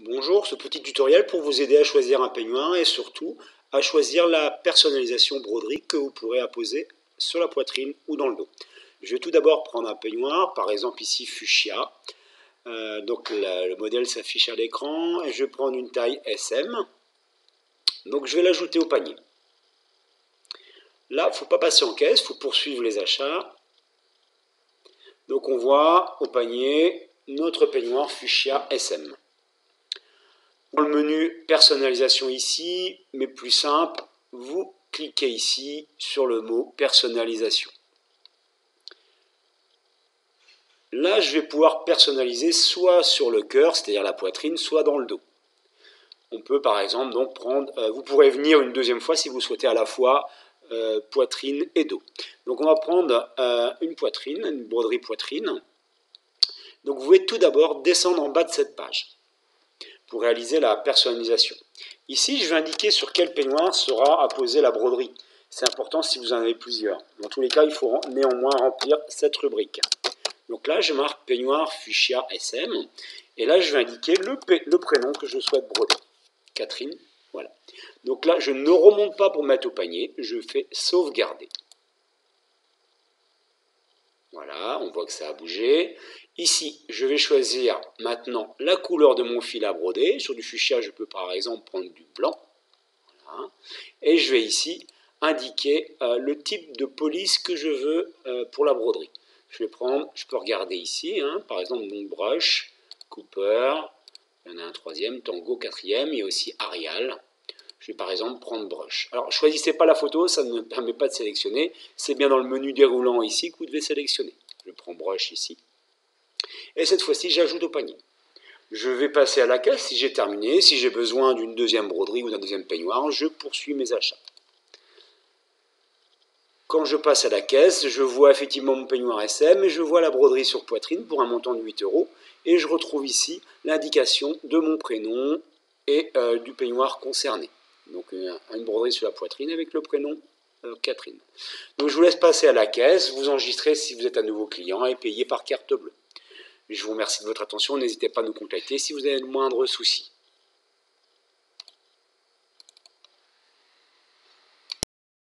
Bonjour, ce petit tutoriel pour vous aider à choisir un peignoir et surtout à choisir la personnalisation broderie que vous pourrez apposer sur la poitrine ou dans le dos. Je vais tout d'abord prendre un peignoir, par exemple ici fuchsia. Le modèle s'affiche à l'écran et je vais prendre une taille SM. Donc je vais l'ajouter au panier. Là, il ne faut pas passer en caisse, il faut poursuivre les achats. Donc on voit au panier notre peignoir fuchsia SM. Dans le menu personnalisation ici, mais plus simple, vous cliquez ici sur le mot personnalisation. Là, je vais pouvoir personnaliser soit sur le cœur, c'est-à-dire la poitrine, soit dans le dos. On peut par exemple donc prendre, vous pourrez venir une deuxième fois si vous souhaitez à la fois poitrine et dos. Donc on va prendre une poitrine, une broderie poitrine. Donc vous pouvez tout d'abord descendre en bas de cette page pour réaliser la personnalisation. Ici, je vais indiquer sur quel peignoir sera apposée la broderie. C'est important si vous en avez plusieurs. Dans tous les cas, il faut néanmoins remplir cette rubrique. Donc là, je marque peignoir fuchsia SM. Et là, je vais indiquer le prénom que je souhaite broder. Catherine, voilà. Donc là, je ne remonte pas pour mettre au panier. Je fais sauvegarder. Voilà, on voit que ça a bougé. Ici, je vais choisir maintenant la couleur de mon fil à broder. Sur du fuchsia, je peux par exemple prendre du blanc. Voilà. Et je vais ici indiquer le type de police que je veux pour la broderie. Je peux regarder ici, par exemple mon brush, Cooper, il y en a un troisième, Tango, quatrième, et aussi Arial. Je vais par exemple prendre brush. Alors, choisissez pas la photo, ça ne me permet pas de sélectionner. C'est bien dans le menu déroulant ici que vous devez sélectionner. Je prends brush ici. Et cette fois-ci, j'ajoute au panier. Je vais passer à la caisse si j'ai terminé. Si j'ai besoin d'une deuxième broderie ou d'un deuxième peignoir, je poursuis mes achats. Quand je passe à la caisse, je vois effectivement mon peignoir SM et je vois la broderie sur poitrine pour un montant de 8 €. Et je retrouve ici l'indication de mon prénom et du peignoir concerné. Donc une broderie sur la poitrine avec le prénom Catherine. Donc je vous laisse passer à la caisse, vous enregistrez si vous êtes un nouveau client et payez par carte bleue. Je vous remercie de votre attention, n'hésitez pas à nous contacter si vous avez le moindre souci.